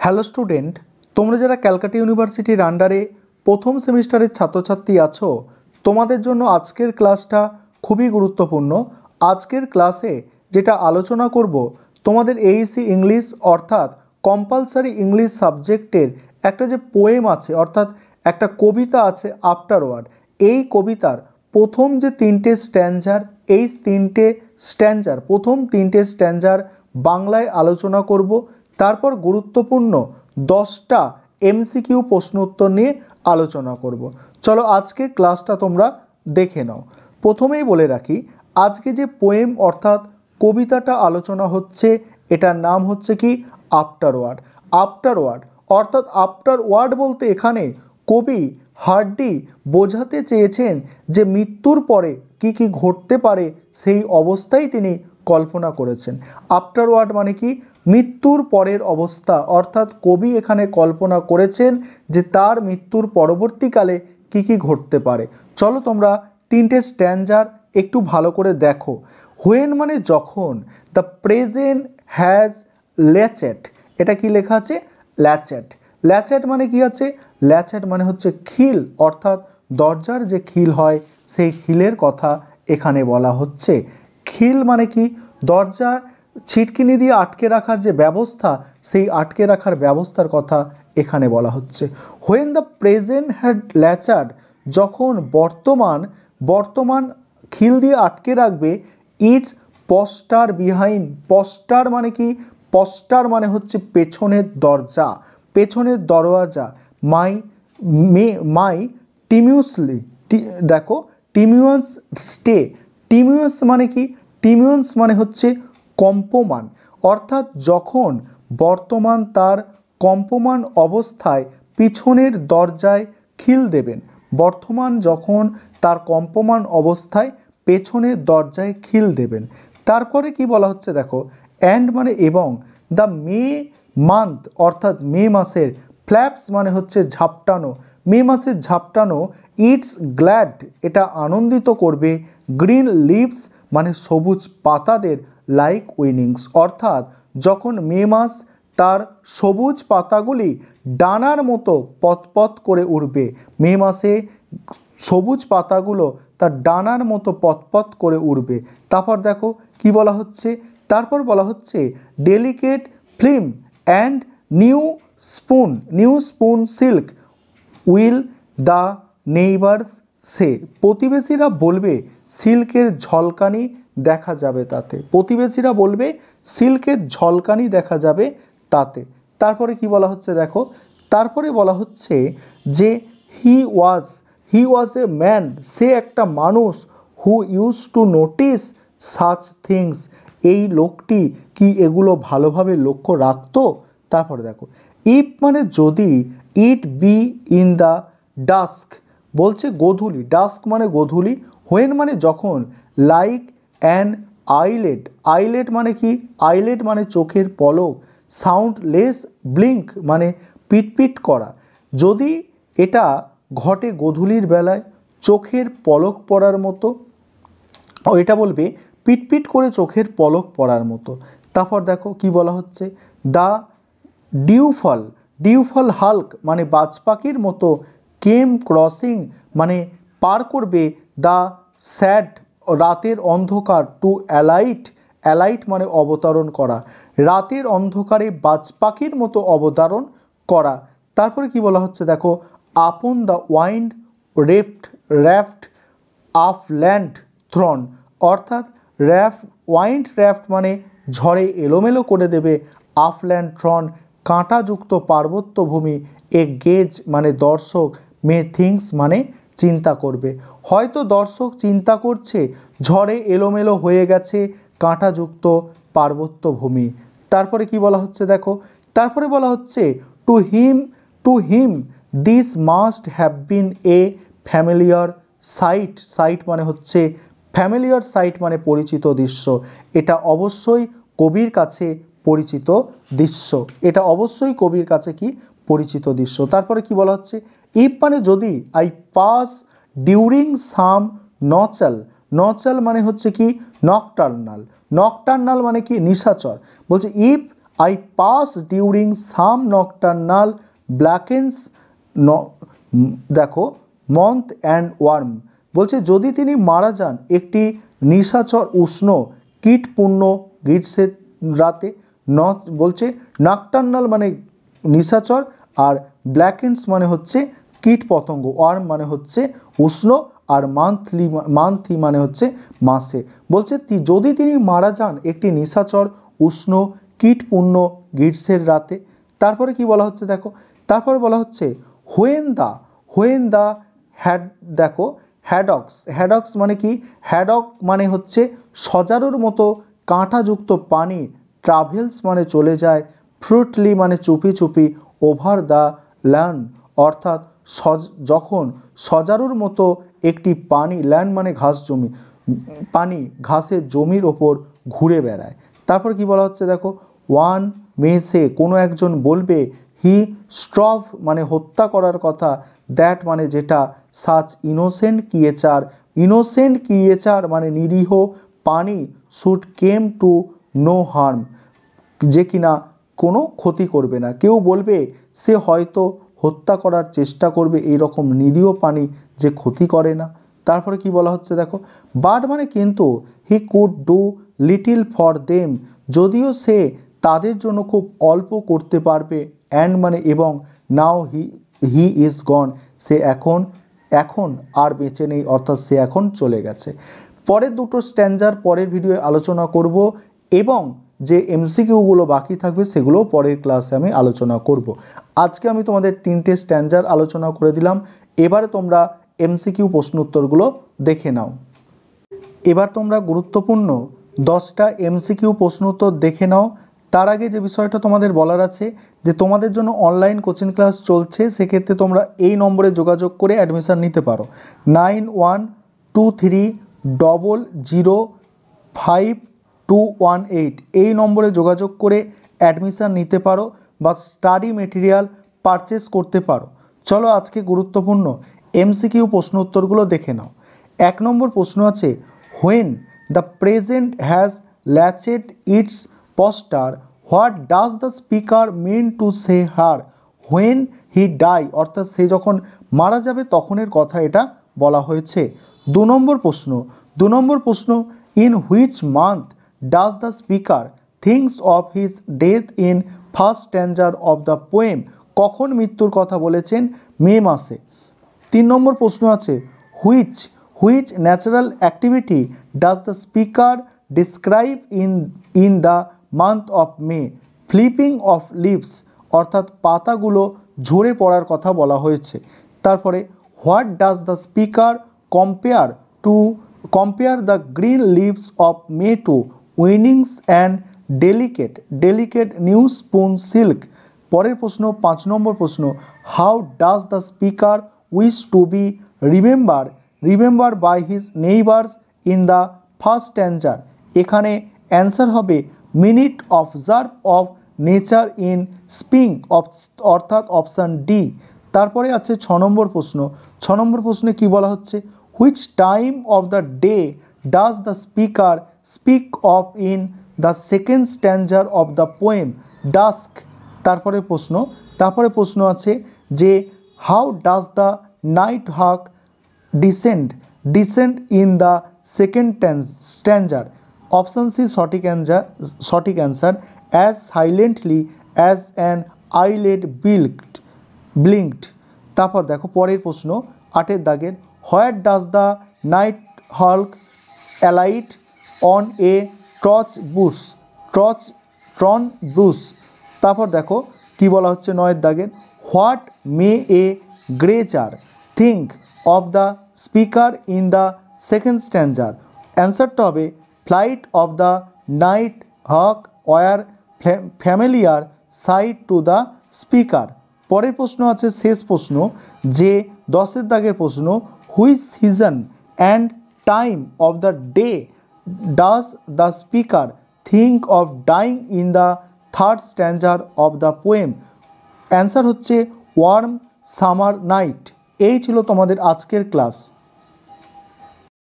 Hello student, তোমরা যারা ক্যালকাটা ইউনিভার্সিটির আন্ডারে প্রথম সেমিস্টারের ছাত্রছাত্রী আছো, তোমাদের জন্য আজকের ক্লাসটা খুবই গুরুত্বপূর্ণ। আজকের ক্লাসে যেটা আলোচনা করব, তোমাদের এইসি ইংলিশ অর্থাৎ কম্পালসারি ইংলিশ সাবজেক্টের একটা যে পোয়েম আছে অর্থাৎ একটা কবিতা আছে আফটার ওয়ার্ড। এই কবিতার প্রথম যে তিনটে স্ট্যাঞ্জার, এই প্রথম তিনটে স্ট্যাঞ্জার বাংলায় আলোচনা করব। তারপর গুরুত্বপূর্ণ 10টা এমসিকিউ প্রশ্ন উত্তর নিয়ে আলোচনা করব। চলো আজকে ক্লাসটা তোমরা দেখে নাও। প্রথমেই বলে রাখি, আজকে যে পোয়েম অর্থাৎ কবিতাটা আলোচনা হচ্ছে, এটার নাম হচ্ছে কি আফটার ওয়ার্ড। আফটার ওয়ার্ড অর্থাৎ আফটার ওয়ার্ড বলতে এখানে কবি হার্ডি বোঝাতে চেয়েছেন যে মৃত্যুর পরে কি কি ঘটতে পারে সেই অবস্থাই তিনি কল্পনা করেছেন। আফটার ওয়ার্ড মানে কি মৃত্যুর পরের অবস্থা, অর্থাৎ কবি এখানে কল্পনা করেছেন যে তার মৃত্যুর পরবর্তীকালে কি কি ঘটতে পারে। চলো তোমরা তিনটে স্ট্যাঞ্জার একটু ভালো করে দেখো। হোয়েন মানে যখন, দ্য প্রেজেন্ট হ্যাজ ল্যাচেট, এটা কি লেখা আছে ল্যাচেট। ল্যাচেট মানে কি আছে, ল্যাচেট মানে হচ্ছে খিল, অর্থাৎ দরজার যে খিল হয় সেই খিলের কথা এখানে বলা হচ্ছে। খিল মানে কি দরজা ছিটকিনি দিয়ে আটকে রাখার যে ব্যবস্থা, সেই আটকে রাখার ব্যবস্থার কথা এখানে বলা হচ্ছে। হোয়েন দ্য প্রেজেন্ট হ্যাড ল্যাচার্ড, যখন বর্তমান খিল দিয়ে আটকে রাখবে। ইটস পস্টার বিহাইন্ড, পস্টার মানে কি, পস্টার মানে হচ্ছে পেছনের দরজা, পেছনের দরওয়াজা। মাই টিমিউসলি, দেখো টিমিউস স্টে, টিমিউস মানে কি, টিমিউস মানে হচ্ছে কম্পমান, অর্থাৎ যখন বর্তমান তার কম্পমান অবস্থায় পিছনের দরজায় খিল দেবেন। বর্তমান যখন তার কম্পমান অবস্থায় পেছনের দরজায় খিল দেবেন। তারপরে কি বলা হচ্ছে দেখো, অ্যান্ড মানে এবং, দ্য মে মান্থ অর্থাৎ মে মাসের, ফ্ল্যাপস মানে হচ্ছে ঝাপটানো, মে মাসের ঝাপটানো। ইটস গ্ল্যাড, এটা আনন্দিত করবে। গ্রিন লিভস মানে সবুজ পাতাদের, লাইক উইনিংস, অর্থাৎ যখন মে মাস তার সবুজ পাতাগুলি ডানার মতো পতপত করে উঠবে। মে মাসে সবুজ পাতাগুলো তার ডানার মতো পতপত করে উঠবে। তারপর দেখো কি বলা হচ্ছে, তারপর বলা হচ্ছে delicate film and new spun silk will the neighbours say, প্রতিবেশীরা বলবে সিল্কের ঝলকানি দেখা যাবে তাতে, প্রতিবেশীরা বলবে সিল্কের ঝলকানি দেখা যাবে তাতে। তারপরে কি বলা হচ্ছে দেখো, তারপরে বলা হচ্ছে যে হি ওয়াজ এ ম্যান, সে একটা মানুষ, who use to notice such things, এই লোকটি কি এগুলো ভালোভাবে লক্ষ্য রাখতো। তারপরে দেখো ইফ মানে যদি, it be in the dusk বলছে গোধূলি, ডাস্ক মানে গোধূলি। হোয়েন মানে যখন, লাইক অ্যান আইলেট, আইলেট মানে কি, আইলেট মানে চোখের পলক। সাউন্ড লেস ব্লিঙ্ক মানে পিটপিট করা, যদি এটা ঘটে গোধূলির বেলায় চোখের পলক পড়ার মতো, এটা বলবে পিটপিট করে চোখের পলক পড়ার মতো। তারপর দেখো কি বলা হচ্ছে, দ্য ডিউফল হাল্ক মানে বাজ পাখির মতো, কেম ক্রসিং মানে পার করবে, দ্য স্যাড রাতের অন্ধকার, টু অ্যালাইট মানে অবতরণ করা, রাতের অন্ধকারে বাজ পাখির মতো অবতরণ করা। তারপরে কি বলা হচ্ছে দেখো, upon the wind raft upland thorn, অর্থাৎ ওয়াইন্ড র্যাফট মানে ঝড়ে এলোমেলো করে দেবে, আফল্যান্ড থ্রন কাঁটাযুক্ত পার্বত্য ভূমি, এ গেজ মানে দর্শক, মে থিংস মানে চিন্তা করবে। হয়তো দর্শক চিন্তা করছে ঝড়ে এলোমেলো হয়ে গেছে কাঁটাযুক্ত পার্বত্য ভূমি। তারপরে কি বলা হচ্ছে দেখো, তারপরে বলা হচ্ছে to him this must have been a familiar sight মানে হচ্ছে ফ্যামিলিয়ার সাইট মানে পরিচিত দৃশ্য, এটা অবশ্যই কবির কাছে পরিচিত দৃশ্য, এটা অবশ্যই কবির কাছে কি পরিচিত দৃশ্য। তারপরে কি বলা হচ্ছে, ইফ মানে যদি, আই পাস ডিউরিং সাম নচাল মানে হচ্ছে কি নকটার্নাল মানে কি নিশাচর, বলছে if I pass during some nocturnal blackness দেখো মন্থ অ্যান্ড ওয়ার্ম, বলছে যদি তিনি মারা যান একটি নিশাচর উষ্ণ কীটপূর্ণ গ্রীষ্মের রাতে, বলছে নকটার্নাল মানে নিশাচর আর ব্ল্যাকেন্স মানে হচ্ছে কীট পতঙ্গ, ওয়ার্ম মানে হচ্ছে উষ্ণ আর মান্থলি মানে হচ্ছে মাসে, বলছে যদি তিনি মারা যান একটি নিশাচর উষ্ণ কীটপূর্ণ গ্রীষ্মের রাতে। তারপরে কি বলা হচ্ছে দেখো, তারপরে বলা হচ্ছে হোয়েন দা দেখো হ্যাডক্স মানে কি, হ্যাডক মানে হচ্ছে সজারুর মতো কাঁটাযুক্ত পানি, ট্রাভেলস মানে চলে যায়, ফ্রুটলি মানে চুপি চুপি, ওভার দ্য ল্যান্ড অর্থাৎ যখন সজারুর মতো একটি পানি, ল্যান্ড মানে ঘাস জমি, পানি ঘাসের জমির ওপর ঘুরে বেড়ায়। তারপর কি বলা হচ্ছে দেখো, ওয়ান মেসে কোনো একজন বলবে, হি স্ট্রভ মানে হত্যা করার কথা, দ্যাট মানে যেটা, সাচ ইনোসেন্ট ক্রিয়েচার মানে নিরীহ প্রাণী, should came to know harm যে কিনা কোনো ক্ষতি করবে না, কেউ বলবে সে হয়তো হত্যা করার চেষ্টা করবে, এই রকম নিরীহ প্রাণী যে ক্ষতি করে না। তারপরে কি বলা হচ্ছে দেখো, বাট মানে কিন্তু, he could do little for them যদিও সে তাদের জন্য খুব অল্প করতে পারবে, অ্যান্ড মানে এবং, নাও হি ইজ গন সে এখন আর বেঁচে নেই, অর্থাৎ সে এখন চলে গেছে। পরের দুটো স্ট্যাঞ্জার পরের ভিডিওয়ে আলোচনা করব এবং যে এমসিকিউগুলো বাকি থাকবে সেগুলো পরের ক্লাসে আমি আলোচনা করব। আজকে আমি তোমাদের 3টে স্ট্যাঞ্জার আলোচনা করে দিলাম, এবারে তোমরা এমসিকিউ প্রশ্ন উত্তরগুলো দেখে নাও। এবার তোমরা গুরুত্বপূর্ণ 10টা এমসিকিউ প্রশ্ন উত্তর দেখে নাও। তার আগে যে বিষয়টা তোমাদের বলার আছে যে তোমাদের জন্য অনলাইন কোচিং ক্লাস চলছে, সেক্ষেত্রে তোমরা এই নম্বরে যোগাযোগ করে অ্যাডমিশান নিতে পারো, 9123005218 এই নম্বরে যোগাযোগ করে অ্যাডমিশান নিতে পারো বা স্টাডি মেটেরিয়াল পারচেস করতে পারো। চলো আজকে গুরুত্বপূর্ণ এমসিকিউ প্রশ্ন উত্তরগুলো দেখে নাও। 1 নম্বর প্রশ্ন আছে, when the present has latched its postern what does the speaker mean to say here when he die, অর্থাৎ সে যখন মারা যাবে তখনের কথা এটা বলা হয়েছে। 2 নম্বর প্রশ্ন, in which month does the speaker thinks of his death in first stanza of the poem, কখন মৃত্যুর কথা বলেছেন, মে মাসে। 3 নম্বর প্রশ্ন আছে, which natural activity does the speaker describe in the month of May, flipping of leaves, অর্থাৎ পাতাগুলো ঝরে পড়ার কথা বলা হয়েছে। তারপরে what does the speaker compare the green leaves of May to, wings and delicate new spun silk. পরের প্রশ্ন 5 নম্বর প্রশ্ন, how does the speaker wish to be remember by his neighbours in the first stanza, এখানে answer হবে minute observe of nature in spring, অর্থাৎ option D. তারপরে আছে 6 নম্বর প্রশ্নে কি বলা হচ্ছে, which time of the day does the speaker speak of in the second stanza of the poem dusk. তারপরে প্রশ্ন আছে যে how does the night hawk descend in the second stanza, option C সঠিক answer, as silently as an eyelid blinked. তারপর দেখো পরের প্রশ্ন 8 দাগের, where does the night hawk alight on A ট্রন brush. তারপর দেখো কি বলা হচ্ছে 9 দাগের, what may a creature think of the speaker in the second stanza, অ্যান্সারটা হবে flight of the night hawk were familiar sight to the speaker. পরের প্রশ্ন আছে শেষ প্রশ্ন, যে 10 দাগের প্রশ্ন, which season and time of the day does the speaker think of dying in the third stanza of the poem, answer হচ্ছে warm summer night. এই ছিল তোমাদের আজকের ক্লাস।